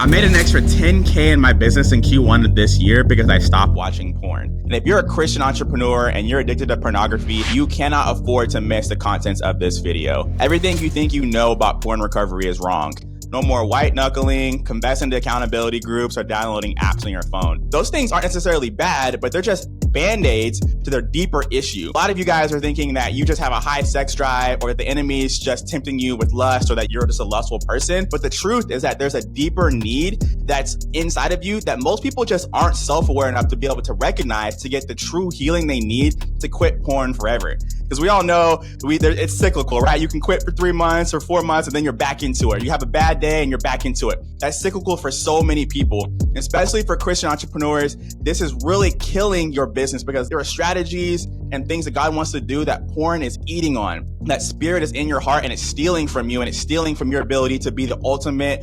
I made an extra 10K in my business in Q1 of this year because I stopped watching porn. And if you're a Christian entrepreneur and you're addicted to pornography, you cannot afford to miss the contents of this video. Everything you think you know about porn recovery is wrong. No more white knuckling, confessing to accountability groups, or downloading apps on your phone. Those things aren't necessarily bad, but they're just band-aids to their deeper issue. A lot of you guys are thinking that you just have a high sex drive, or that the enemy is just tempting you with lust, or that you're just a lustful person. But the truth is that there's a deeper need that's inside of you that most people just aren't self-aware enough to be able to recognize to get the true healing they need to quit porn forever. Because we all know it's cyclical, right? You can quit for 3 months or 4 months and then you're back into it. You have a bad day and you're back into it. That's cyclical for so many people, especially for Christian entrepreneurs. This is really killing your business because there are strategies and things that God wants to do that porn is eating on. That spirit is in your heart and it's stealing from you, and it's stealing from your ability to be the ultimate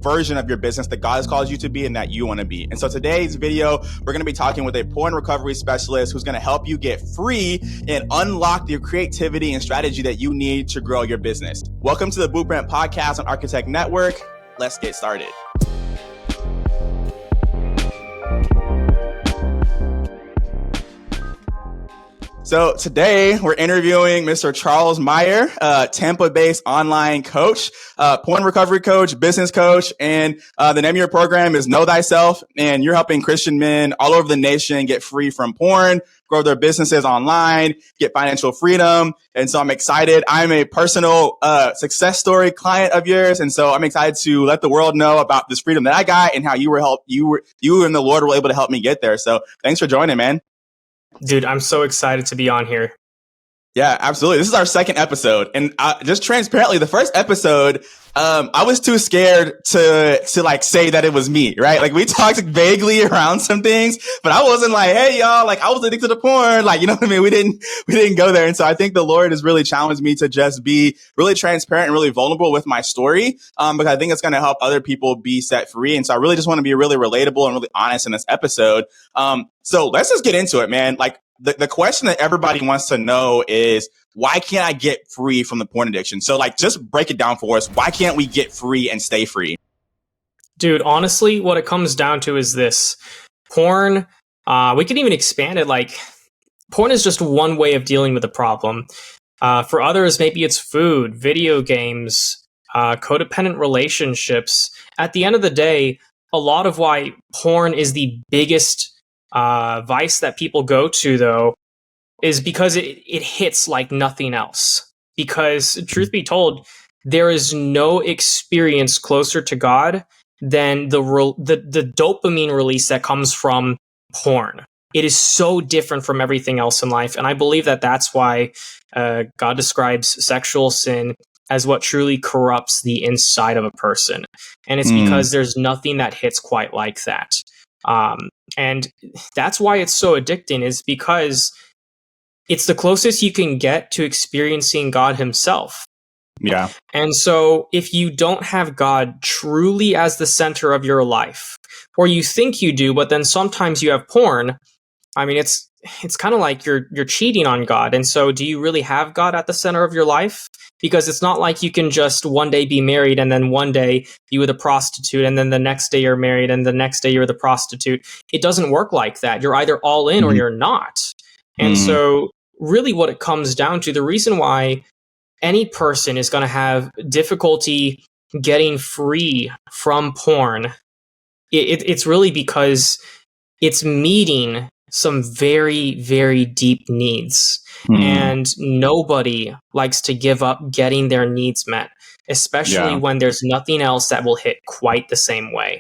version of your business that God has called you to be and that you want to be. And so today's video, we're going to be talking with a porn recovery specialist who's going to help you get free and unlock the creativity and strategy that you need to grow your business. Welcome to the Blueprint Podcast on Architect Network. Let's get started. So today we're interviewing Mr. Charles Meyer, Tampa-based online coach, porn recovery coach, business coach, and the name of your program is Know Thyself, and you're helping Christian men all over the nation get free from porn, grow their businesses online, get financial freedom. And so I'm excited. I'm a personal success story client of yours, and so I'm excited to let the world know about this freedom that I got and how you and the Lord were able to help me get there. So thanks for joining, man. Dude, I'm so excited to be on here. Yeah, absolutely. This is our second episode. And just transparently, the first episode, I was too scared to like say that it was me, right? Like we talked vaguely around some things, but I wasn't like, hey y'all, like I was addicted to porn. Like, you know what I mean? We didn't go there. And so I think the Lord has really challenged me to just be really transparent and really vulnerable with my story. Because I think it's going to help other people be set free. And so I really just want to be really relatable and really honest in this episode. So let's just get into it, man. Like the question that everybody wants to know is, why can't I get free from the porn addiction? So like, just break it down for us. Why can't we get free and stay free? Dude, honestly, what it comes down to is this. Porn, we could even expand it. Like, porn is just one way of dealing with the problem. For others, maybe it's food, video games, codependent relationships. At the end of the day, a lot of why porn is the biggest vice that people go to, though, is because it hits like nothing else. Because, truth be told, there is no experience closer to God than the dopamine release that comes from porn. It is so different from everything else in life. And I believe that that's why God describes sexual sin as what truly corrupts the inside of a person. And it's because there's nothing that hits quite like that. And that's why it's so addicting, is because it's the closest you can get to experiencing God himself. Yeah. And so if you don't have God truly as the center of your life, or you think you do, but then sometimes you have porn, I mean, it's kind of like you're cheating on God. And so do you really have God at the center of your life? Because it's not like you can just one day be married and then one day be with a prostitute and then the next day you're married and the next day you're the prostitute. It doesn't work like that. You're either all in or you're not. And so really what it comes down to, the reason why any person is going to have difficulty getting free from porn, it's really because it's meeting some very, very deep needs. And nobody likes to give up getting their needs met, especially when there's nothing else that will hit quite the same way.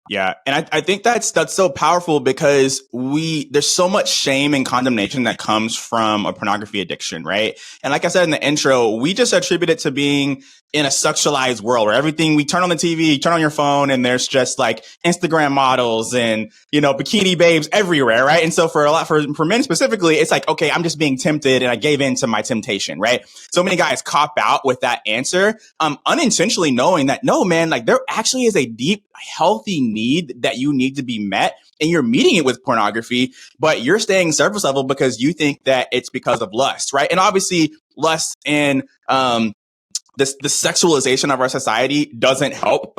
Yeah. And I think that's so powerful because there's so much shame and condemnation that comes from a pornography addiction, right? And like I said in the intro, we just attribute it to being in a sexualized world where everything, we turn on the TV, you turn on your phone, and there's just like Instagram models and, you know, bikini babes everywhere, right? And so for men specifically, it's like, okay, I'm just being tempted and I gave in to my temptation, right? So many guys cop out with that answer, unintentionally knowing that, no, man, like there actually is a deep, healthy need that you need to be met, and you're meeting it with pornography, but you're staying surface level because you think that it's because of lust, right? And obviously lust and the sexualization of our society doesn't help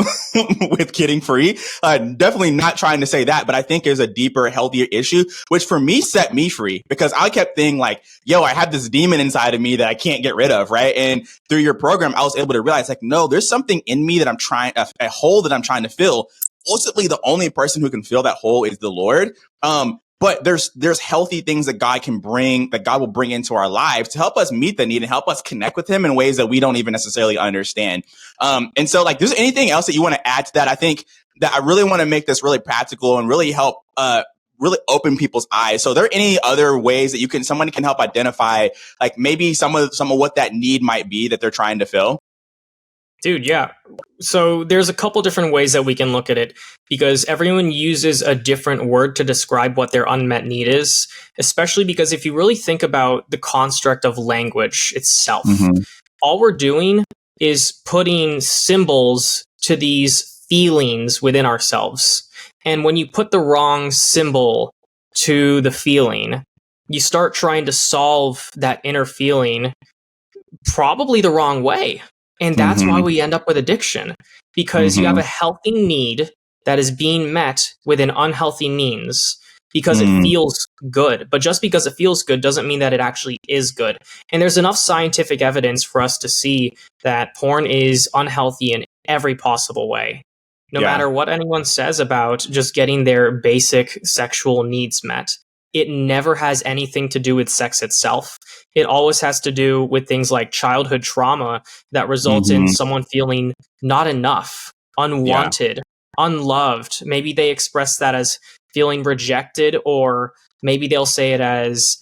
with getting free. Definitely not trying to say that, but I think there's a deeper, healthier issue, which for me set me free because I kept thinking like, yo, I have this demon inside of me that I can't get rid of. Right. And through your program, I was able to realize like, no, there's something in me that I'm trying, a hole that I'm trying to fill. Ultimately, the only person who can fill that hole is the Lord. But there's healthy things that God can bring, that God will bring into our lives to help us meet the need and help us connect with him in ways that we don't even necessarily understand. And so like, there's anything else that you want to add to that? I think that I really want to make this really practical and really help, really open people's eyes. So are there any other ways that someone can help identify like maybe some of what that need might be that they're trying to fill? Dude, yeah. So there's a couple different ways that we can look at it because everyone uses a different word to describe what their unmet need is, especially because if you really think about the construct of language itself, all we're doing is putting symbols to these feelings within ourselves. And when you put the wrong symbol to the feeling, you start trying to solve that inner feeling probably the wrong way. And that's why we end up with addiction, because you have a healthy need that is being met with an unhealthy means because it feels good. But just because it feels good doesn't mean that it actually is good. And there's enough scientific evidence for us to see that porn is unhealthy in every possible way. No matter what anyone says about just getting their basic sexual needs met, it never has anything to do with sex itself. It always has to do with things like childhood trauma that results in someone feeling not enough, unwanted, unloved. Maybe they express that as feeling rejected, or maybe they'll say it as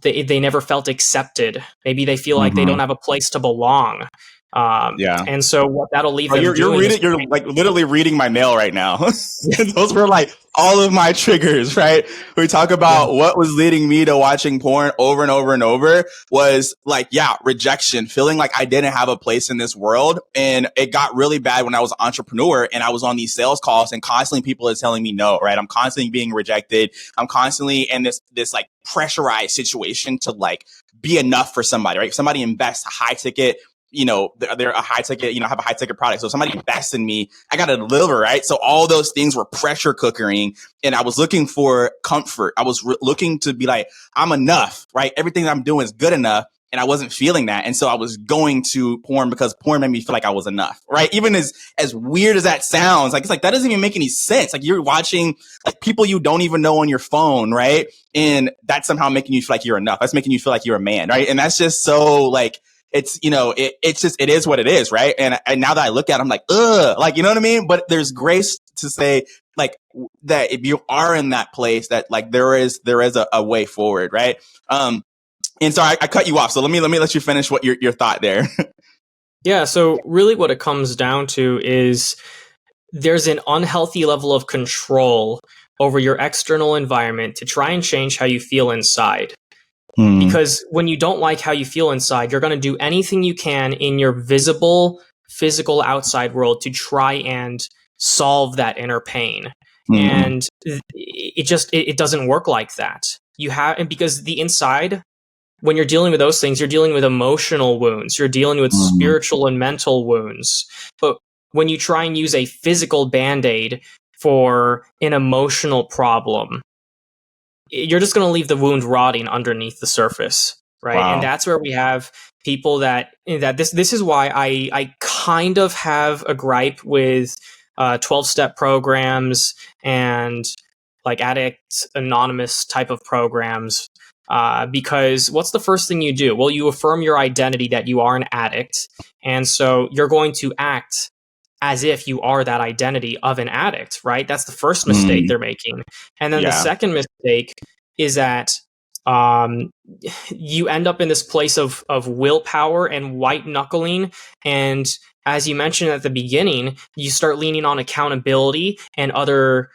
they never felt accepted. Maybe they feel like they don't have a place to belong. And so what that'll leave them doing you're like literally reading my mail right now. Those were like all of my triggers, right? We talk about what was leading me to watching porn over and over and over was like, rejection, feeling like I didn't have a place in this world. And it got really bad when I was an entrepreneur and I was on these sales calls and constantly people are telling me no, right? I'm constantly being rejected. I'm constantly in this like pressurized situation to like be enough for somebody, right? If somebody invests a high ticket, they're a high ticket, have a high ticket product. So if somebody invests in me, I got to deliver, right? So all those things were pressure cookering and I was looking for comfort. I was looking to be like, I'm enough, right? Everything that I'm doing is good enough. And I wasn't feeling that. And so I was going to porn because porn made me feel like I was enough, right? Even as weird as that sounds, like, it's like, that doesn't even make any sense. Like you're watching like people you don't even know on your phone, right? And that's somehow making you feel like you're enough. That's making you feel like you're a man, right? And that's just so like, it's, it's just, it is what it is. Right. And now that I look at it, I'm like, ugh, like, you know what I mean? But there's grace to say like that if you are in that place that like there is a way forward. Right. And so I cut you off. So let me let you finish what your thought there. Yeah. So really what it comes down to is there's an unhealthy level of control over your external environment to try and change how you feel inside. Because when you don't like how you feel inside, you're going to do anything you can in your visible, physical outside world to try and solve that inner pain. And it doesn't work like that. And because the inside, when you're dealing with those things, you're dealing with emotional wounds, you're dealing with spiritual and mental wounds. But when you try and use a physical Band-Aid for an emotional problem, you're just going to leave the wound rotting underneath the surface, right? Wow. And that's where we have people that this is why I kind of have a gripe with 12-step programs and like Addict Anonymous type of programs, because what's the first thing you do? Well, you affirm your identity that you are an addict, and so you're going to act as if you are that identity of an addict, right? That's the first mistake they're making. And then the second mistake is that you end up in this place of willpower and white knuckling. And as you mentioned at the beginning, you start leaning on accountability and other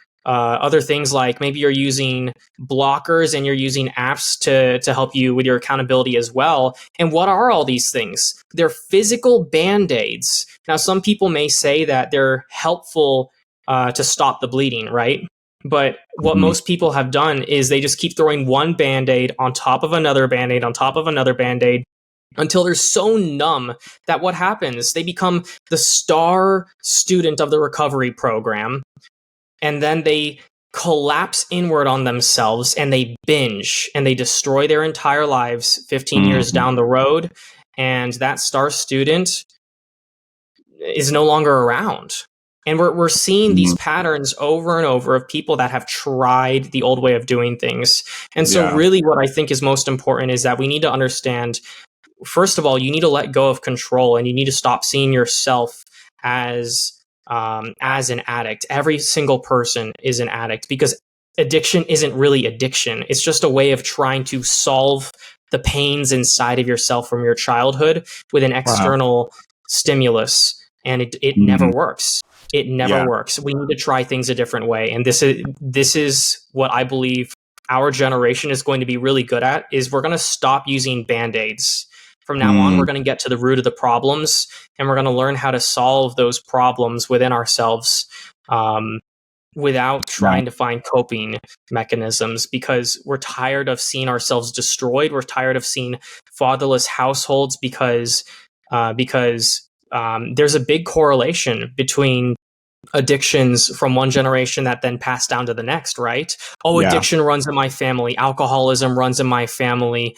things, like maybe you're using blockers and you're using apps to help you with your accountability as well. And what are all these things? They're physical Band-Aids. Now, some people may say that they're helpful to stop the bleeding, right? But what most people have done is they just keep throwing one Band-Aid on top of another Band-Aid on top of another Band-Aid. until they're so numb that what happens? They become the star student of the recovery program, and then they collapse inward on themselves and they binge and they destroy their entire lives 15 years down the road. And that star student is no longer around. And we're seeing these patterns over and over of people that have tried the old way of doing things. And so really what I think is most important is that we need to understand, first of all, you need to let go of control, and you need to stop seeing yourself as an addict. Every single person is an addict, because addiction isn't really addiction. It's just a way of trying to solve the pains inside of yourself from your childhood with an external stimulus. And it never works. It never works. We need to try things a different way. And this is what I believe our generation is going to be really good at, is we're going to stop using Band-Aids. From now on, we're going to get to the root of the problems, and we're going to learn how to solve those problems within ourselves without trying to find coping mechanisms, because we're tired of seeing ourselves destroyed. We're tired of seeing fatherless households because there's a big correlation between addictions from one generation that then passed down to the next, right? Oh, addiction runs in my family. Alcoholism runs in my family.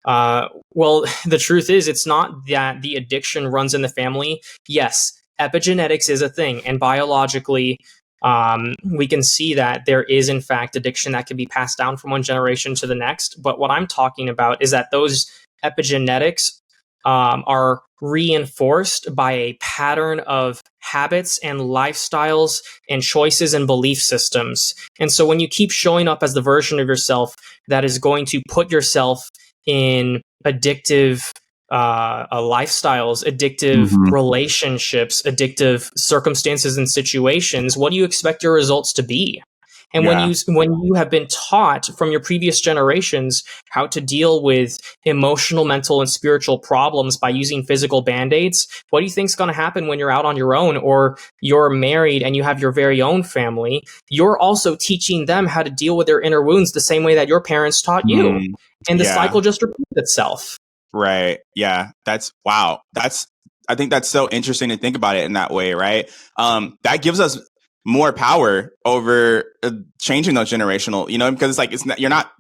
Well, the truth is, it's not that the addiction runs in the family. Yes, epigenetics is a thing, and biologically, we can see that there is, in fact, addiction that can be passed down from one generation to the next. But what I'm talking about is that those epigenetics are reinforced by a pattern of habits and lifestyles and choices and belief systems. And so when you keep showing up as the version of yourself that is going to put yourself in addictive lifestyles, addictive relationships, addictive circumstances and situations, what do you expect your results to be? And when you have been taught from your previous generations how to deal with emotional, mental, and spiritual problems by using physical Band-Aids, what do you think is going to happen when you're out on your own, or you're married and you have your very own family? You're also teaching them how to deal with their inner wounds the same way that your parents taught you. And the cycle just repeats itself. Right. Yeah. Wow. I think that's so interesting to think about it in that way, right? That gives us more power over changing those generational, because it's not, you're not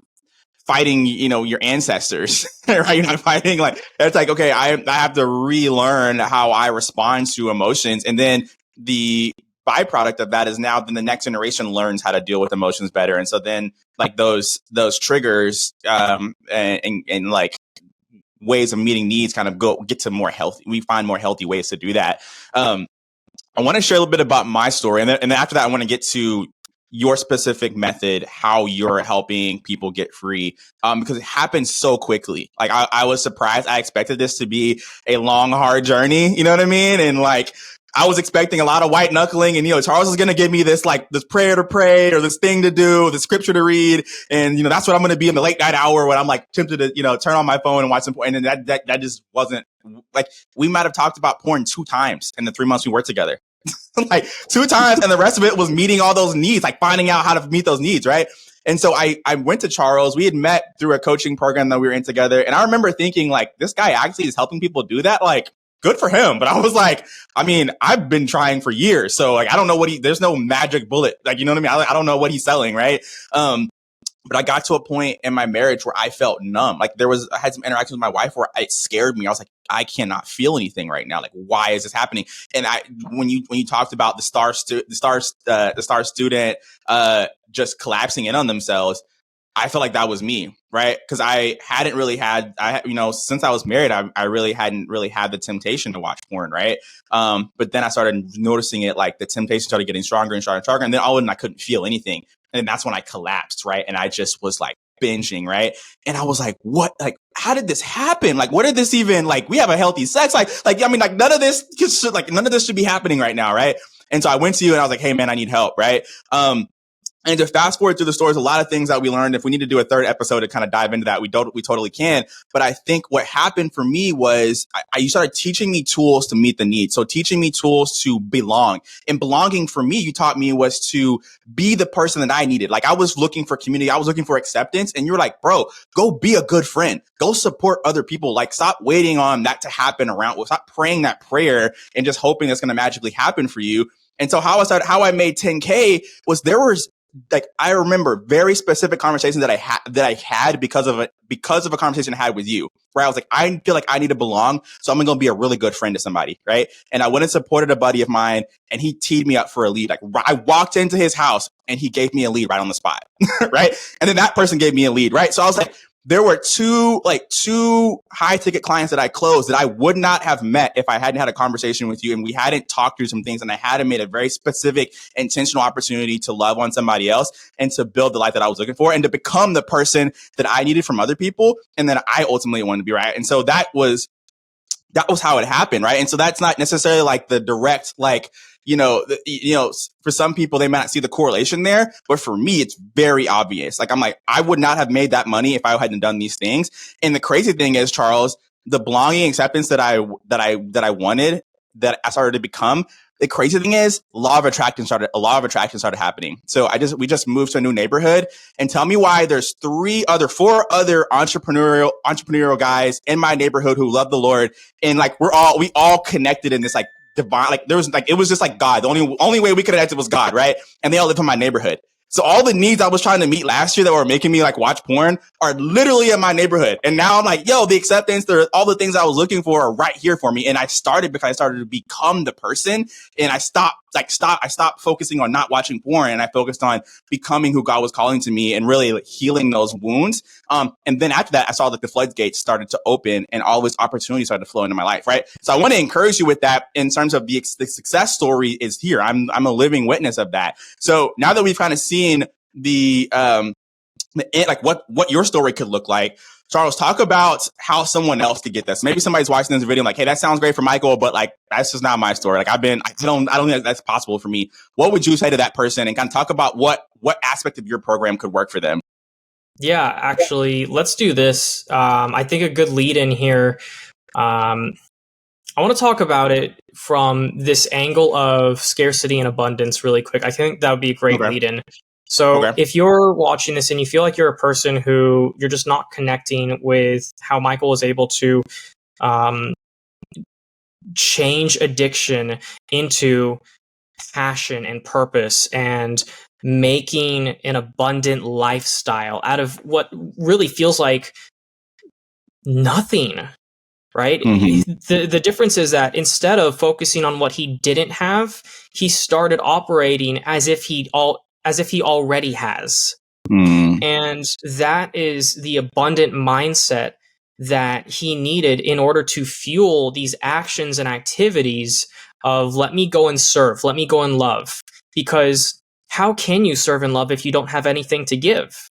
fighting, your ancestors, right? You're not fighting it's like, okay, I have to relearn how I respond to emotions. And then the byproduct of that is now then the next generation learns how to deal with emotions better. And so then those triggers, and ways of meeting needs kind of get to more healthy. We find more healthy ways to do that. I want to share a little bit about my story. And then after that, I want to get to your specific method, how you're helping people get free, because it happens so quickly. I was surprised. I expected this to be a long, hard journey. You know what I mean? And I was expecting a lot of white knuckling, and Charles is going to give me this this prayer to pray, or this thing to do, the scripture to read, and that's what I'm going to be in the late night hour when I'm tempted to turn on my phone and watch some porn. And that just wasn't we might have talked about porn 2 times in the 3 months we worked together, 2 times, and the rest of it was meeting all those needs, finding out how to meet those needs, right? And so I went to Charles. We had met through a coaching program that we were in together, and I remember thinking this guy actually is helping people do that. Good for him. But I was I've been trying for years. So I don't know there's no magic bullet. You know what I mean? I don't know what he's selling. Right. But I got to a point in my marriage where I felt numb. I had some interactions with my wife where it scared me. I was like, I cannot feel anything right now. Why is this happening? And when you talked about the star student, just collapsing in on themselves, I felt like that was me, right? Because I hadn't really since I was married, I really hadn't really had the temptation to watch porn, right? But then I started noticing it, the temptation started getting stronger and stronger and stronger. And then all of a sudden I couldn't feel anything. And that's when I collapsed, right? And I just was binging, right? And I was like, what? How did this happen? What did this even, we have a healthy sex. None of this should be happening right now, right? And so I went to you and I was like, hey man, I need help, right? And to fast forward through the stories, a lot of things that we learned. If we need to do a third episode to kind of dive into that, we totally can. But I think what happened for me was you started teaching me tools to meet the needs. So teaching me tools to belong. And belonging for me, you taught me, was to be the person that I needed. Like, I was looking for community. I was looking for acceptance. And you were like, bro, go be a good friend. Go support other people. Like, stop waiting on that to happen around. Well, stop praying that prayer and just hoping that's going to magically happen for you. And so how I made 10K was like, I remember very specific conversations that I had because of a conversation I had with you, where I was like, I feel like I need to belong, so I'm going to be a really good friend to somebody, right? And I went and supported a buddy of mine, and he teed me up for a lead. Like, I walked into his house, and he gave me a lead right on the spot, right? And then that person gave me a lead, right? So I was like, there were two high ticket clients that I closed that I would not have met if I hadn't had a conversation with you and we hadn't talked through some things, and I hadn't made a very specific intentional opportunity to love on somebody else and to build the life that I was looking for and to become the person that I needed from other people and that I ultimately wanted to be, right? And so that was how it happened, right? And so that's not necessarily like the direct, like, for some people, they might not see the correlation there, but for me, it's very obvious. Like, I'm like, I would not have made that money if I hadn't done these things. And the crazy thing is, Charles, the belonging acceptance that I wanted, that I started to become, the crazy thing is, a lot of attraction started happening. So we just moved to a new neighborhood, and tell me why there's four other entrepreneurial guys in my neighborhood who love the Lord. And like, we all connected in this like divine, like there was like, it was just like God. The only way we could connect was God, right? And they all live in my neighborhood. So all the needs I was trying to meet last year that were making me like watch porn are literally in my neighborhood. And now I'm like, yo, the acceptance, all the things I was looking for are right here for me. And I started because I started to become the person, and I stopped focusing on not watching porn, and I focused on becoming who God was calling to me and really like healing those wounds. And then after that, I saw that the floodgates started to open and all this opportunity started to flow into my life, right? So I want to encourage you with that in terms of the success story is here. I'm a living witness of that. So now that we've kind of seen the like what your story could look like, Charles, talk about how someone else could get this. Maybe somebody's watching this video like, hey, that sounds great for Michael, but like, that's just not my story. Like, I don't think that's possible for me. What would you say to that person, and kind of talk about what aspect of your program could work for them? Yeah, actually, let's do this. I think a good lead in here. I want to talk about it from this angle of scarcity and abundance really quick. I think that would be a great lead in. So if you're watching this and you feel like you're a person who you're just not connecting with how Michael was able to change addiction into passion and purpose and making an abundant lifestyle out of what really feels like nothing, right? Mm-hmm. The difference is that instead of focusing on what he didn't have, he started operating as if he already has. And that is the abundant mindset that he needed in order to fuel these actions and activities of let me go and serve, let me go and love. Because how can you serve and love if you don't have anything to give?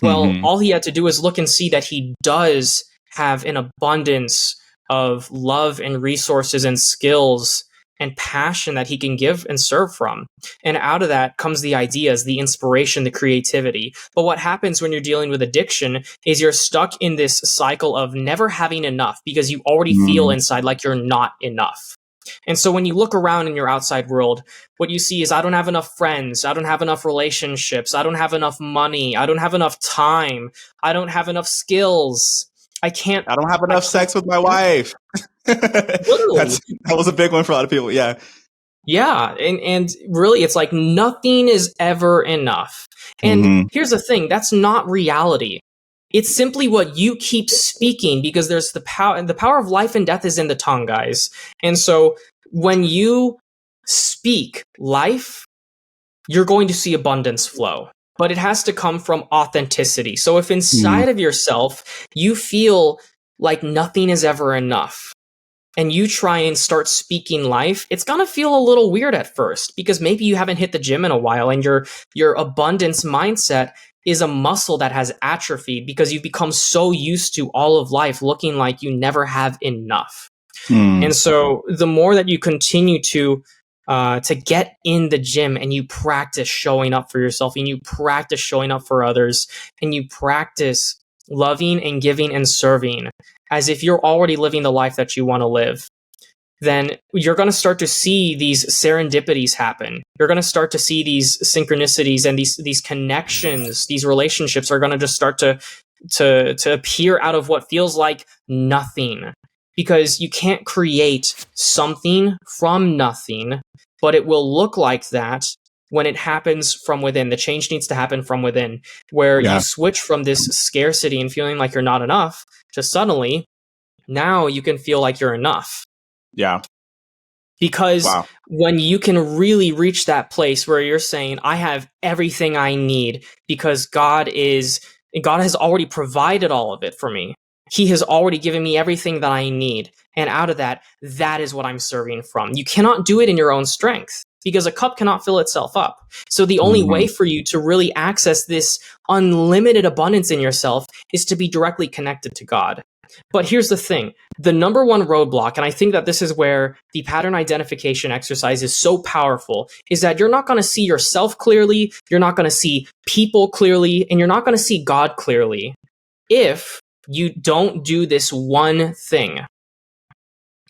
Well, all he had to do is look and see that he does have an abundance of love and resources and skills and passion that he can give and serve from. And out of that comes the ideas, the inspiration, the creativity. But what happens when you're dealing with addiction is you're stuck in this cycle of never having enough because you already feel inside like you're not enough. And so when you look around in your outside world, what you see is I don't have enough friends, I don't have enough relationships, I don't have enough money, I don't have enough time, I don't have enough skills. I don't have enough sex with my wife. That was a big one for a lot of people. Yeah. Yeah. And really, it's like nothing is ever enough. And here's the thing. That's not reality. It's simply what you keep speaking, because there's the power, and the power of life and death is in the tongue, guys. And so when you speak life, you're going to see abundance flow. But it has to come from authenticity. So if inside of yourself, you feel like nothing is ever enough, and you try and start speaking life, it's going to feel a little weird at first, because maybe you haven't hit the gym in a while, and your abundance mindset is a muscle that has atrophied because you've become so used to all of life looking like you never have enough. And so the more that you continue to to get in the gym and you practice showing up for yourself and you practice showing up for others and you practice loving and giving and serving as if you're already living the life that you want to live, then you're going to start to see these serendipities happen. You're going to start to see these synchronicities and these connections, these relationships are going to just start to appear out of what feels like nothing. Because you can't create something from nothing, but it will look like that when it happens from within. The change needs to happen from within, where you switch from this scarcity and feeling like you're not enough to suddenly, now you can feel like you're enough. Yeah. Because when you can really reach that place where you're saying, I have everything I need because God has already provided all of it for me. He has already given me everything that I need. And out of that, that is what I'm serving from. You cannot do it in your own strength because a cup cannot fill itself up. So the only way for you to really access this unlimited abundance in yourself is to be directly connected to God. But here's the thing, the number one roadblock, and I think that this is where the pattern identification exercise is so powerful, is that you're not going to see yourself clearly, you're not going to see people clearly, and you're not going to see God clearly if you don't do this one thing.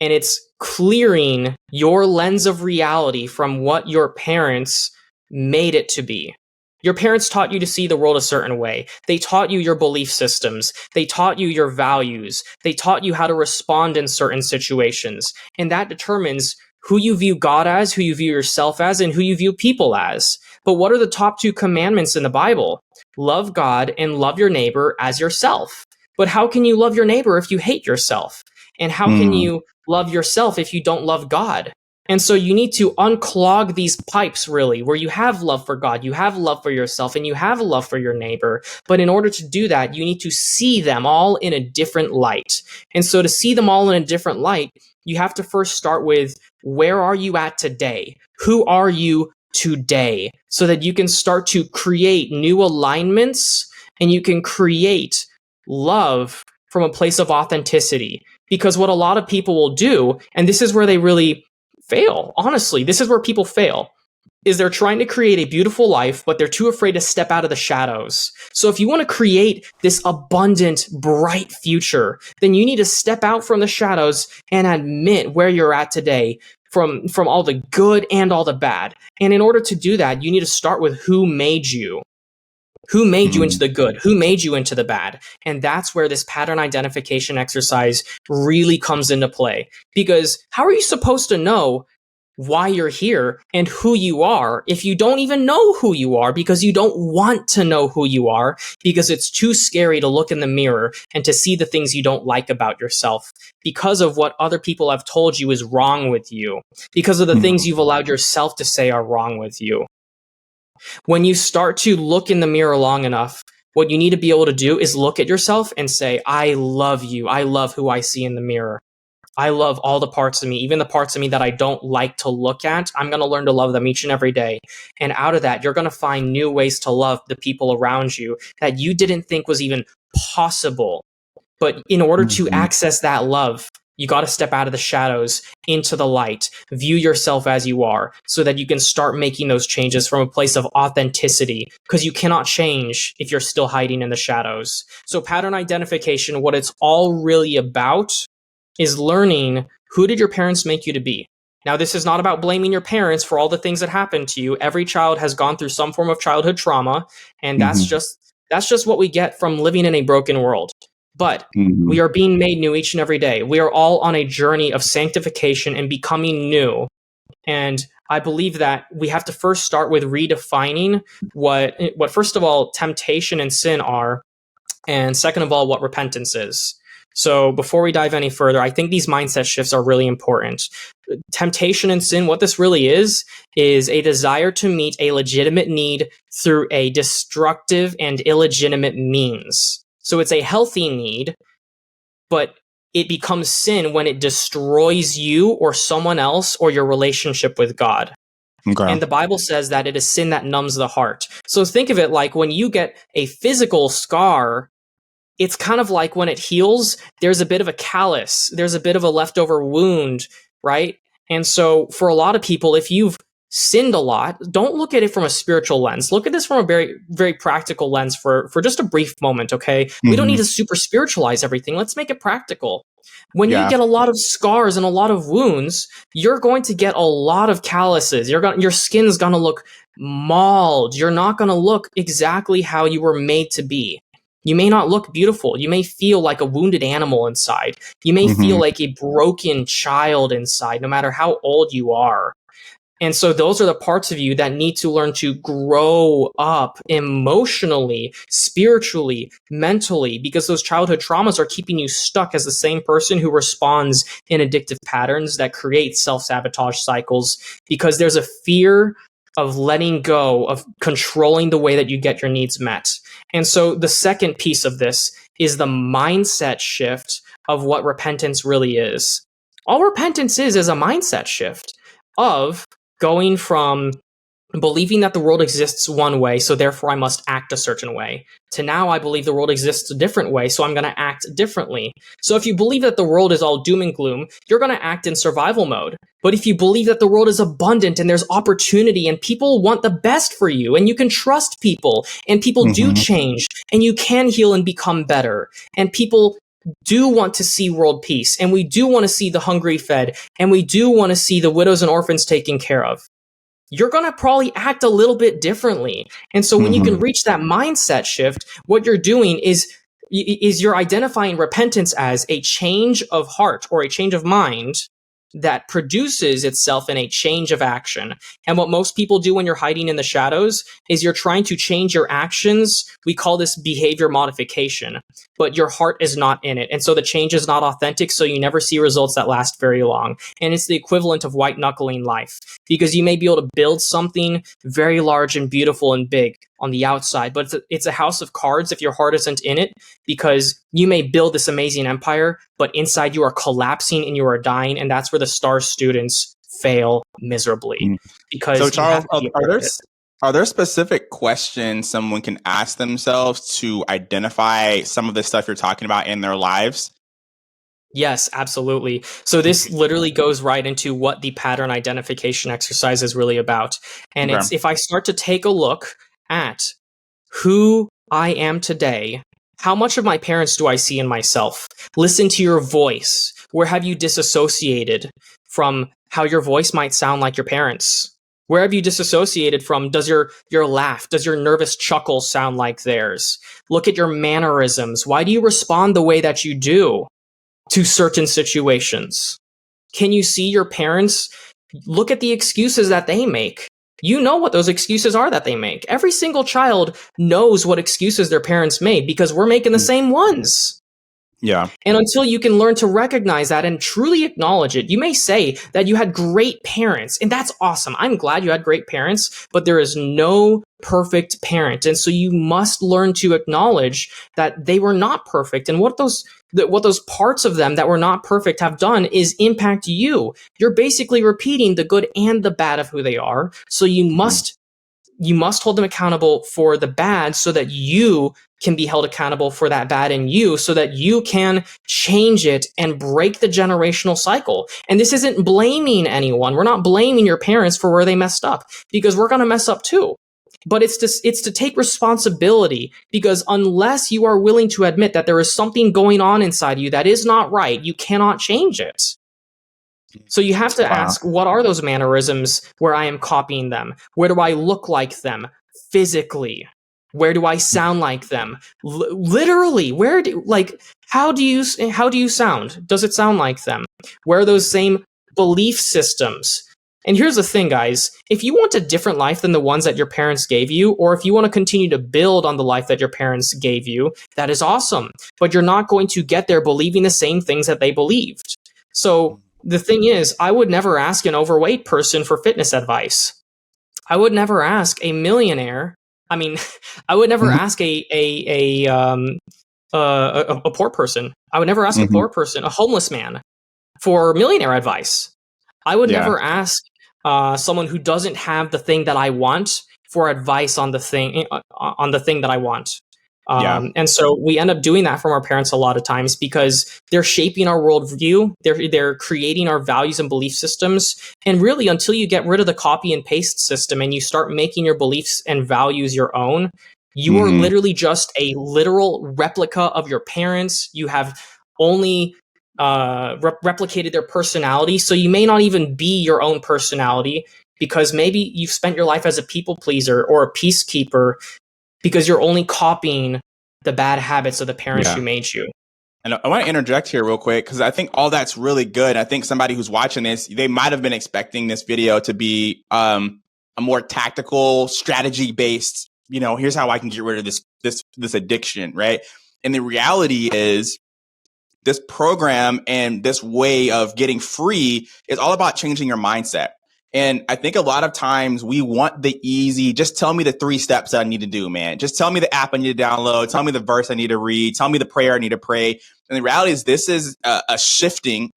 And it's clearing your lens of reality from what your parents made it to be. Your parents taught you to see the world a certain way. They taught you your belief systems. They taught you your values. They taught you how to respond in certain situations. And that determines who you view God as, who you view yourself as, and who you view people as. But what are the top two commandments in the Bible? Love God and love your neighbor as yourself. But how can you love your neighbor if you hate yourself? And how can you love yourself if you don't love God? And so you need to unclog these pipes, really, where you have love for God, you have love for yourself, and you have love for your neighbor. But in order to do that, you need to see them all in a different light. And so to see them all in a different light, you have to first start with, where are you at today? Who are you today? So that you can start to create new alignments and you can create love from a place of authenticity. Because what a lot of people will do, and this is where they really fail, honestly, this is where people fail, is they're trying to create a beautiful life, but they're too afraid to step out of the shadows. So if you want to create this abundant, bright future, then you need to step out from the shadows and admit where you're at today, from all the good and all the bad. And in order to do that, you need to start with who made you. Who made you into the good? Who made you into the bad? And that's where this pattern identification exercise really comes into play. Because how are you supposed to know why you're here and who you are if you don't even know who you are, because you don't want to know who you are, because it's too scary to look in the mirror and to see the things you don't like about yourself because of what other people have told you is wrong with you, because of the things you've allowed yourself to say are wrong with you. When you start to look in the mirror long enough, what you need to be able to do is look at yourself and say, I love you. I love who I see in the mirror. I love all the parts of me, even the parts of me that I don't like to look at. I'm going to learn to love them each and every day. And out of that, you're going to find new ways to love the people around you that you didn't think was even possible. But in order to access that love, you got to step out of the shadows into the light, view yourself as you are, so that you can start making those changes from a place of authenticity, because you cannot change if you're still hiding in the shadows. So pattern identification, what it's all really about is learning, who did your parents make you to be? Now, this is not about blaming your parents for all the things that happened to you. Every child has gone through some form of childhood trauma, and that's just what we get from living in a broken world. But we are being made new each and every day. We are all on a journey of sanctification and becoming new. And I believe that we have to first start with redefining what first of all, temptation and sin are, and second of all, what repentance is. So before we dive any further, I think these mindset shifts are really important. Temptation and sin, what this really is a desire to meet a legitimate need through a destructive and illegitimate means. So it's a healthy need, but it becomes sin when it destroys you or someone else or your relationship with God. Okay. And the Bible says that it is sin that numbs the heart. So think of it like when you get a physical scar, it's kind of like when it heals, there's a bit of a callus, there's a bit of a leftover wound, right? And so for a lot of people, if you've sinned a lot, don't look at it from a spiritual lens. Look at this from a very, very practical lens for just a brief moment, okay? We don't need to super spiritualize everything. Let's make it practical. When you get a lot of scars and a lot of wounds, you're going to get a lot of calluses. Your skin's going to look mauled. You're not going to look exactly how you were made to be. You may not look beautiful. You may feel like a wounded animal inside. You may feel like a broken child inside, no matter how old you are. And so those are the parts of you that need to learn to grow up emotionally, spiritually, mentally, because those childhood traumas are keeping you stuck as the same person who responds in addictive patterns that create self-sabotage cycles, because there's a fear of letting go, of controlling the way that you get your needs met. And so the second piece of this is the mindset shift of what repentance really is. All repentance is a mindset shift of going from believing that the world exists one way, so therefore I must act a certain way, to now I believe the world exists a different way, so I'm going to act differently. So if you believe that the world is all doom and gloom, you're going to act in survival mode. But if you believe that the world is abundant and there's opportunity and people want the best for you and you can trust people and people do change and you can heal and become better and people do want to see world peace and we do want to see the hungry fed and we do want to see the widows and orphans taken care of, you're going to probably act a little bit differently. And so when you can reach that mindset shift, what you're doing is you're identifying repentance as a change of heart or a change of mind that produces itself in a change of action. And what most people do when you're hiding in the shadows is you're trying to change your actions. We call this behavior modification, but your heart is not in it. And so the change is not authentic, so you never see results that last very long. And it's the equivalent of white knuckling life, because you may be able to build something very large and beautiful and big on the outside, but it's a house of cards if your heart isn't in it, because you may build this amazing empire, but inside you are collapsing and you are dying. And that's where the STAR students fail miserably. Because so Charles, are there specific questions someone can ask themselves to identify some of the stuff you're talking about in their lives? Yes, absolutely. So this literally goes right into what the pattern identification exercise is really about. And it's, if I start to take a look at who I am today, how much of my parents do I see in myself? Listen to your voice. Where have you disassociated from how your voice might sound like your parents? Where have you disassociated from? Does your laugh, does your nervous chuckle sound like theirs? Look at your mannerisms. Why do you respond the way that you do to certain situations? Can you see your parents? Look at the excuses that they make. You know what those excuses are that they make. Every single child knows what excuses their parents made because we're making the same ones. Yeah. And until you can learn to recognize that and truly acknowledge it, you may say that you had great parents, and that's awesome. I'm glad you had great parents, but there is no perfect parent. And so you must learn to acknowledge that they were not perfect. And what those parts of them that were not perfect have done is impact you. You're basically repeating the good and the bad of who they are. So you must hold them accountable for the bad so that you can be held accountable for that bad in you, so that you can change it and break the generational cycle. And this isn't blaming anyone. We're not blaming your parents for where they messed up, because we're going to mess up too. But it's to take responsibility, because unless you are willing to admit that there is something going on inside you that is not right, you cannot change it. So you have to ask, what are those mannerisms where I am copying them? Where do I look like them physically? Where do I sound like them? Literally, how do you sound? Does it sound like them? Where are those same belief systems? And here's the thing, guys. If you want a different life than the ones that your parents gave you, or if you want to continue to build on the life that your parents gave you, that is awesome. But you're not going to get there believing the same things that they believed. So the thing is, I would never ask an overweight person for fitness advice. I would never ask a millionaire. I would never ask a poor person. I would never ask a poor person, a homeless man, for millionaire advice. I would never ask someone who doesn't have the thing that I want for advice on the thing that I want. Yeah. And so we end up doing that from our parents a lot of times because they're shaping our worldview. They're creating our values and belief systems. And really, until you get rid of the copy and paste system and you start making your beliefs and values your own, you are Mm-hmm. literally just a literal replica of your parents. You have only replicated their personality. So you may not even be your own personality because maybe you've spent your life as a people pleaser or a peacekeeper because you're only copying the bad habits of the parents Yeah. who made you. And I want to interject here real quick because I think all that's really good. I think somebody who's watching this, they might have been expecting this video to be a more tactical, strategy based. Here's how I can get rid of this addiction, right? And the reality is, this program and this way of getting free is all about changing your mindset. And I think a lot of times we want the easy, just tell me the 3 steps that I need to do, man. Just tell me the app I need to download. Tell me the verse I need to read. Tell me the prayer I need to pray. And the reality is this is a shifting.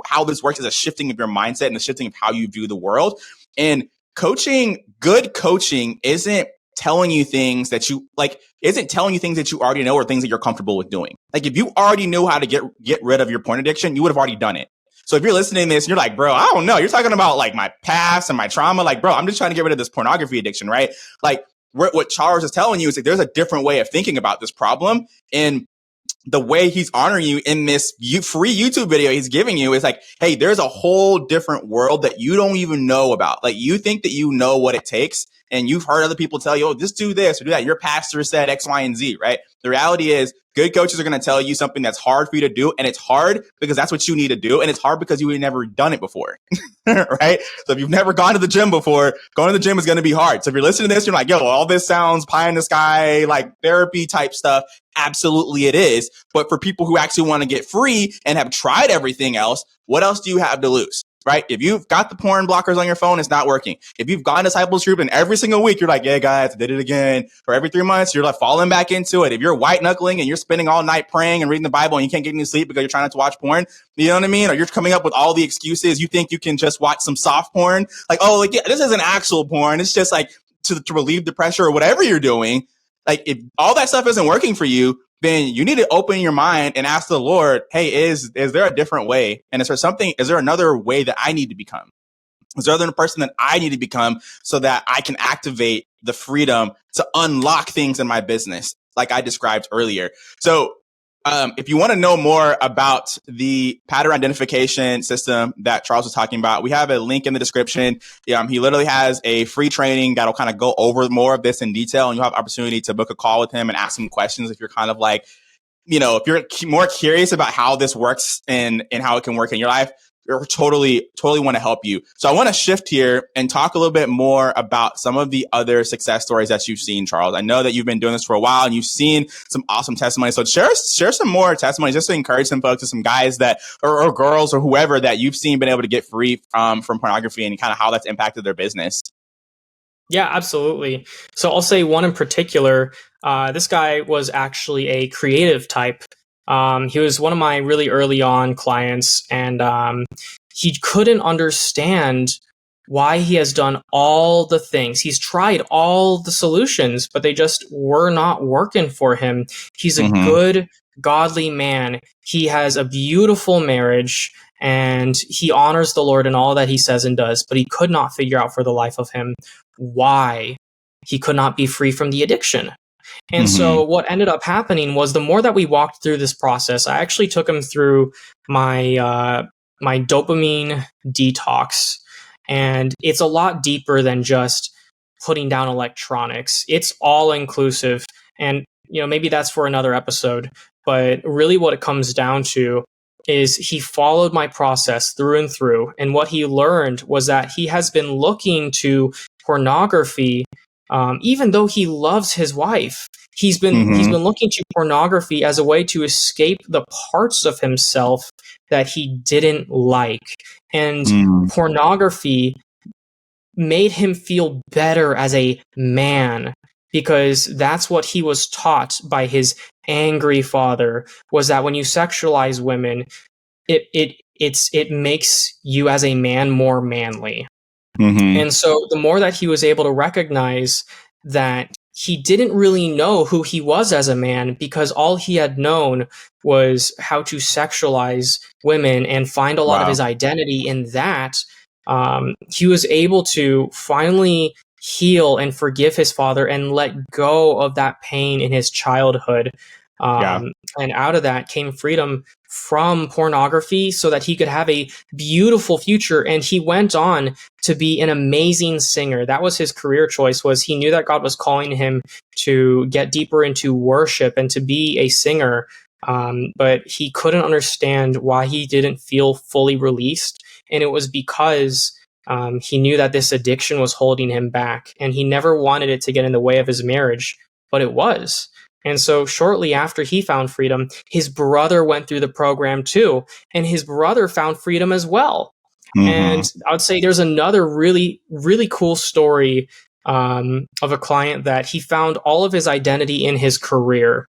How this works is a shifting of your mindset and a shifting of how you view the world. And good coaching isn't telling you things that you like, isn't telling you things that you already know or things that you're comfortable with doing. Like if you already knew how to get rid of your porn addiction, you would have already done it. So if you're listening to this and you're like, bro, I don't know, you're talking about like my past and my trauma. Like, bro, I'm just trying to get rid of this pornography addiction, right? Like what Charles is telling you is that there's a different way of thinking about this problem. And the way he's honoring you in this free YouTube video he's giving you is like, hey, there's a whole different world that you don't even know about. Like you think that you know what it takes and you've heard other people tell you, oh, just do this or do that. Your pastor said X, Y, and Z, right? The reality is good coaches are going to tell you something that's hard for you to do. And it's hard because that's what you need to do. And it's hard because you've never done it before, right? So if you've never gone to the gym before, going to the gym is going to be hard. So if you're listening to this, you're like, yo, all this sounds pie in the sky, like therapy type stuff. Absolutely it is. But for people who actually want to get free and have tried everything else, what else do you have to lose? Right? If you've got the porn blockers on your phone, it's not working. If you've gone to disciples group and every single week you're like, yeah, guys, I did it again. Or every 3 months, you're like falling back into it. If you're white knuckling and you're spending all night praying and reading the Bible and you can't get any sleep because you're trying not to watch porn, you know what I mean? Or you're coming up with all the excuses. You think you can just watch some soft porn. Like, oh, like, yeah, this isn't actual porn. It's just like to relieve the pressure or whatever you're doing. Like if all that stuff isn't working for you, then you need to open your mind and ask the Lord, hey, is there a different way? And is there another way that I need to become? Is there another person that I need to become so that I can activate the freedom to unlock things in my business like I described earlier? So if you want to know more about the pattern identification system that Charles was talking about, we have a link in the description. He literally has a free training that'll kind of go over more of this in detail, and you'll have opportunity to book a call with him and ask him questions if you're kind of like, if you're more curious about how this works and how it can work in your life. Totally want to help you. So I want to shift here and talk a little bit more about some of the other success stories that you've seen, Charles. I know that you've been doing this for a while and you've seen some awesome testimonies. So share some more testimonies just to encourage some folks, some guys that or girls or whoever that you've seen been able to get free from pornography and kind of how that's impacted their business. Yeah, absolutely. So I'll say one in particular. This guy was actually a creative type. He was one of my really early on clients, and he couldn't understand why he has done all the things. He's tried all the solutions, but they just were not working for him. He's a good, godly man. He has a beautiful marriage, and he honors the Lord in all that he says and does, but he could not figure out for the life of him why he could not be free from the addiction. And so what ended up happening was the more that we walked through this process, I actually took him through my my dopamine detox. And it's a lot deeper than just putting down electronics. It's all inclusive. And maybe that's for another episode. But really what it comes down to is he followed my process through and through. And what he learned was that he has been looking to pornography, even though he loves his wife. He's been looking to pornography as a way to escape the parts of himself that he didn't like. And pornography made him feel better as a man, because that's what he was taught by his angry father, was that when you sexualize women, it makes you as a man more manly. And so the more that he was able to recognize that he didn't really know who he was as a man, because all he had known was how to sexualize women and find a lot of Wow. his identity in that. He was able to finally heal and forgive his father and let go of that pain in his childhood. Yeah. And out of that came freedom from pornography so that he could have a beautiful future. And he went on to be an amazing singer. That was his career choice, was he knew that God was calling him to get deeper into worship and to be a singer. But he couldn't understand why he didn't feel fully released. And it was because he knew that this addiction was holding him back, and he never wanted it to get in the way of his marriage, but it was. And so shortly after he found freedom, his brother went through the program too, and his brother found freedom as well. And I would say there's another really, really cool story of a client that he found all of his identity in his career.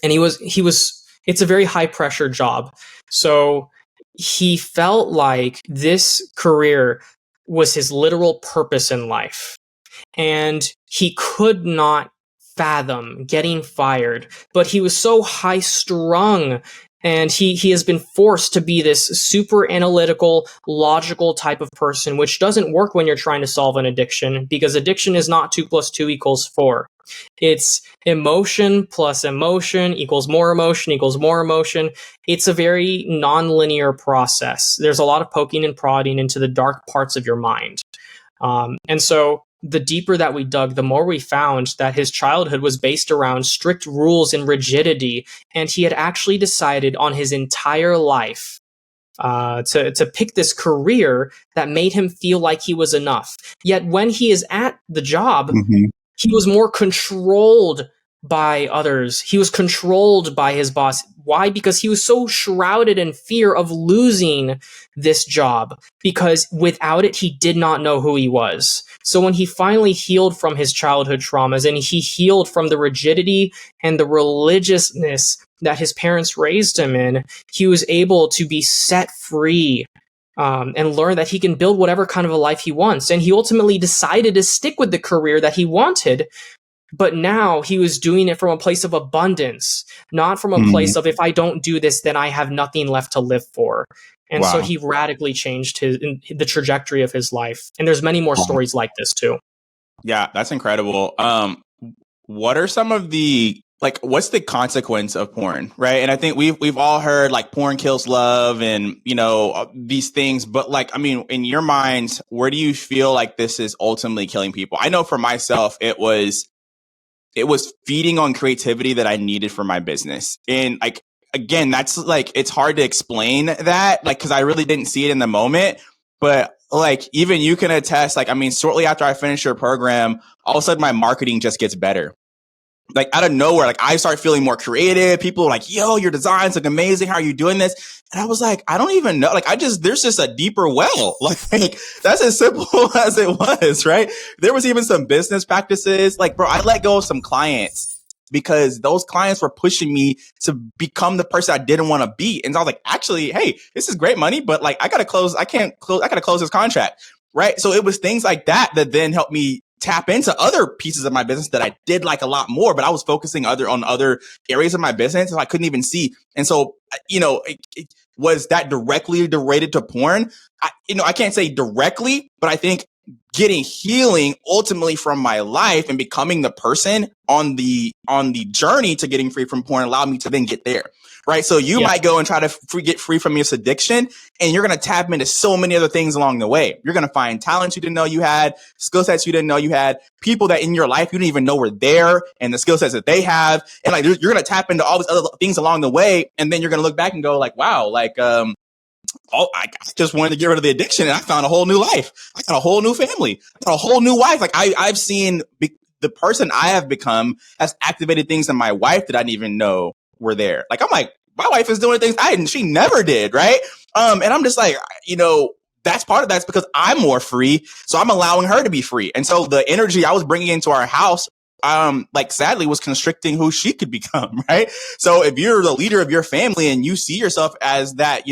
And it's a very high pressure job. So he felt like this career was his literal purpose in life. And he could not fathom getting fired, but he was so high strung, and he has been forced to be this super analytical, logical type of person, which doesn't work when you're trying to solve an addiction, because addiction is not 2 + 2 = 4. It's emotion plus emotion equals more emotion equals more emotion. It's a very non-linear process. There's a lot of poking and prodding into the dark parts of your mind. And so the deeper that we dug, the more we found that his childhood was based around strict rules and rigidity. And he had actually decided on his entire life to pick this career that made him feel like he was enough. Yet when he is at the job, he was more controlled by others. He was controlled by his boss. Why? Because he was so shrouded in fear of losing this job, because without it, he did not know who he was. So when he finally healed from his childhood traumas, and he healed from the rigidity and the religiousness that his parents raised him in, he was able to be set free and learn that he can build whatever kind of a life he wants. And he ultimately decided to stick with the career that he wanted. But now he was doing it from a place of abundance, not from a place of, if I don't do this, then I have nothing left to live for. And so he radically changed the trajectory of his life. And there's many more stories like this too. Yeah, that's incredible. What are some of the, like, what's the consequence of porn, right? And I think we've all heard like porn kills love and, you know, these things. But like, I mean, in your minds, where do you feel like this is ultimately killing people? I know for myself, it was feeding on creativity that I needed for my business. And like, again, that's like, it's hard to explain that, like, cause I really didn't see it in the moment, but like, even you can attest, like, I mean, shortly after I finished your program, all of a sudden my marketing just gets better. Like out of nowhere, like I start feeling more creative. People are like, yo, your designs look amazing. How are you doing this? And I was like, I don't even know. Like there's just a deeper well. Like that's as simple as it was, right? There was even some business practices. Like, bro, I let go of some clients because those clients were pushing me to become the person I didn't want to be. And so I was like, actually, hey, this is great money, but like I gotta close this contract. Right. So it was things like that then helped me tap into other pieces of my business that I did like a lot more, but I was focusing on other areas of my business, so I couldn't even see. And so, you know, was that directly related to porn? I can't say directly, but I think getting healing ultimately from my life and becoming the person on the journey to getting free from porn allowed me to then get there. Right. So you might go and try to get free from this addiction, and you're going to tap into so many other things along the way. You're going to find talents you didn't know you had, skill sets you didn't know you had, people that in your life you didn't even know were there, and the skill sets that they have. And like, you're going to tap into all these other things along the way. And then you're going to look back and go like, wow, like, I just wanted to get rid of the addiction, and I found a whole new life. I got a whole new family. I got a whole new wife. Like I've seen the person I have become has activated things in my wife that I didn't even know were there. Like, I'm like, my wife is doing things she never did. Right. And I'm just like, that's part of that's because I'm more free. So I'm allowing her to be free. And so the energy I was bringing into our house like sadly was constricting who she could become, right? So if you're the leader of your family and you see yourself as that,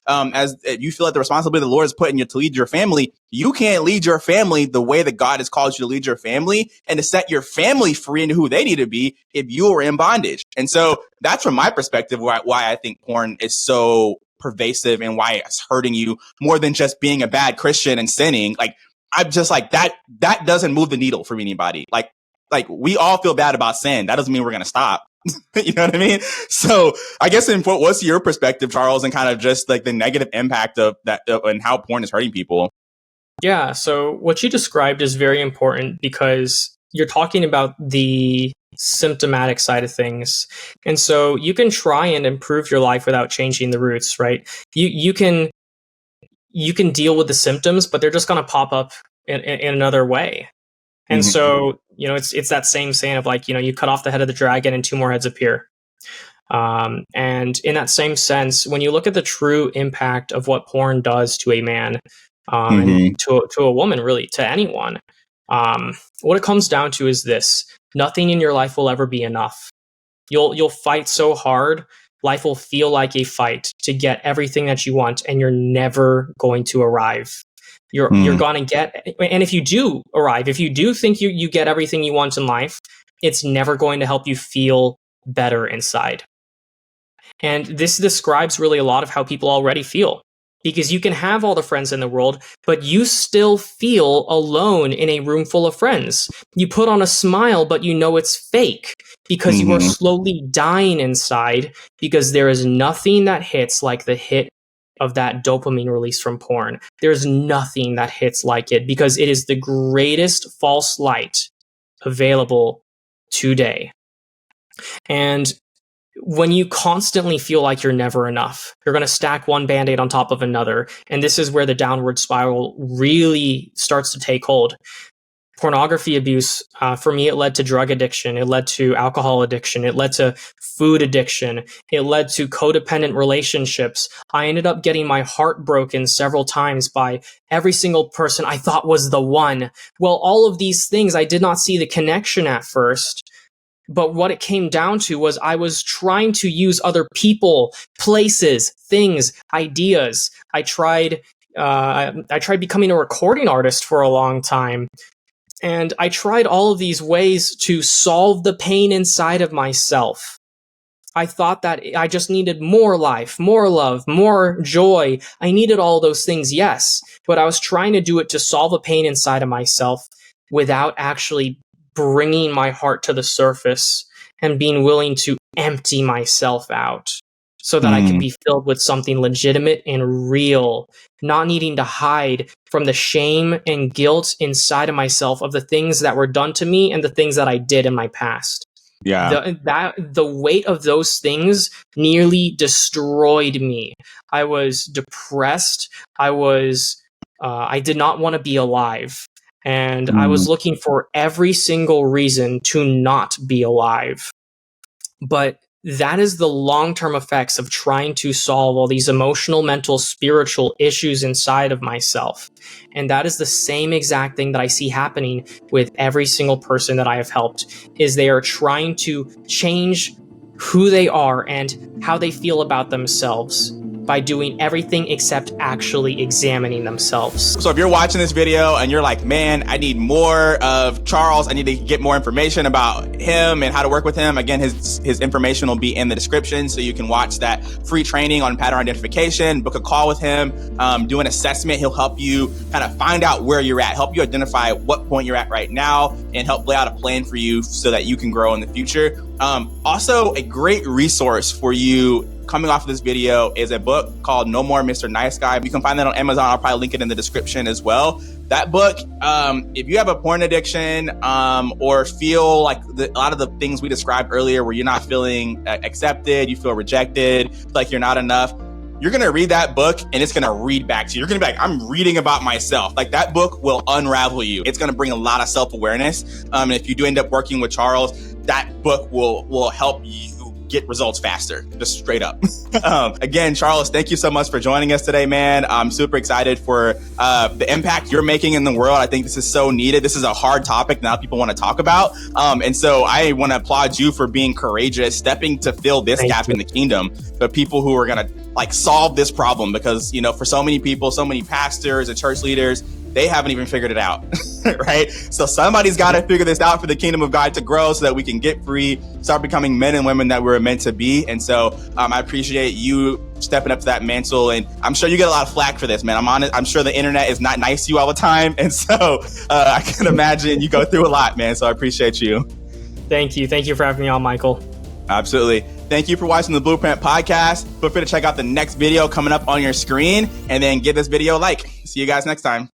as if you feel like the responsibility the Lord has put in you to lead your family, you can't lead your family the way that God has called you to lead your family and to set your family free into who they need to be if you are in bondage. And so that's from my perspective why I think porn is so pervasive and why it's hurting you more than just being a bad Christian and sinning. Like, I'm just like, that doesn't move the needle for anybody. Like we all feel bad about sin. That doesn't mean we're going to stop. You know what I mean? So I guess what's your perspective, Charles, and kind of just like the negative impact of that and how porn is hurting people? Yeah. So what you described is very important because you're talking about the symptomatic side of things. And so you can try and improve your life without changing the roots, right? You can deal with the symptoms, but they're just going to pop up in another way. And so, it's that same saying of like, you cut off the head of the dragon and two more heads appear. And in that same sense, when you look at the true impact of what porn does to a man, and to a woman, really, to anyone, what it comes down to is this: nothing in your life will ever be enough. You'll fight so hard. Life will feel like a fight to get everything that you want, and you're never going to arrive. You're going to get, and if you do arrive, if you do think you get everything you want in life, it's never going to help you feel better inside. And this describes really a lot of how people already feel, because you can have all the friends in the world, but you still feel alone in a room full of friends. You put on a smile, but you know it's fake because you are slowly dying inside, because there is nothing that hits like the hit of that dopamine release from porn. There's nothing that hits like it, because it is the greatest false light available today. And when you constantly feel like you're never enough, you're going to stack one Band-Aid on top of another. And this is where the downward spiral really starts to take hold. Pornography abuse, for me, it led to drug addiction. It led to alcohol addiction. It led to food addiction. It led to codependent relationships. I ended up getting my heart broken several times by every single person I thought was the one. Well, all of these things, I did not see the connection at first. But what it came down to was I was trying to use other people, places, things, ideas. I tried becoming a recording artist for a long time. And I tried all of these ways to solve the pain inside of myself. I thought that I just needed more life, more love, more joy. I needed all those things, yes. But I was trying to do it to solve a pain inside of myself without actually bringing my heart to the surface and being willing to empty myself out so that I could be filled with something legitimate and real, not needing to hide from the shame and guilt inside of myself of the things that were done to me and the things that I did in my past. Yeah. The weight of those things nearly destroyed me. I was depressed. I did not want to be alive. And I was looking for every single reason to not be alive. But that is the long-term effects of trying to solve all these emotional, mental, spiritual issues inside of myself. And that is the same exact thing that I see happening with every single person that I have helped, is they are trying to change who they are and how they feel about themselves by doing everything except actually examining themselves. So if you're watching this video and you're like, man, I need more of Charles, I need to get more information about him and how to work with him, again, his information will be in the description, so you can watch that free training on pattern identification, book a call with him, do an assessment. He'll help you kind of find out where you're at, help you identify what point you're at right now, and help lay out a plan for you so that you can grow in the future. Also, a great resource for you coming off of this video is a book called No More Mr. Nice Guy. You can find that on Amazon. I'll probably link it in the description as well. That book, if you have a porn addiction or feel like a lot of the things we described earlier where you're not feeling accepted, you feel rejected, like you're not enough, you're going to read that book and it's going to read back to you. You're going to be like, I'm reading about myself. Like, that book will unravel you. It's going to bring a lot of self-awareness. And if you do end up working with Charles, that book will help you get results faster, just straight up. Again, Charles, thank you so much for joining us today, man. I'm super excited for the impact you're making in the world. I think this is so needed. This is a hard topic that people want to talk about. And so I want to applaud you for being courageous, stepping to fill this gap in the kingdom, the people who are going to like solve this problem, because, you know, for so many people, so many pastors and church leaders, they haven't even figured it out, right? So somebody's got to figure this out for the kingdom of God to grow so that we can get free, start becoming men and women that we're meant to be. And so I appreciate you stepping up to that mantle. And I'm sure you get a lot of flack for this, man. I'm sure the internet is not nice to you all the time. And so I can imagine you go through a lot, man. So I appreciate you. Thank you. Thank you for having me on, Michael. Absolutely. Thank you for watching the Blueprint Podcast. Feel free to check out the next video coming up on your screen and then give this video a like. See you guys next time.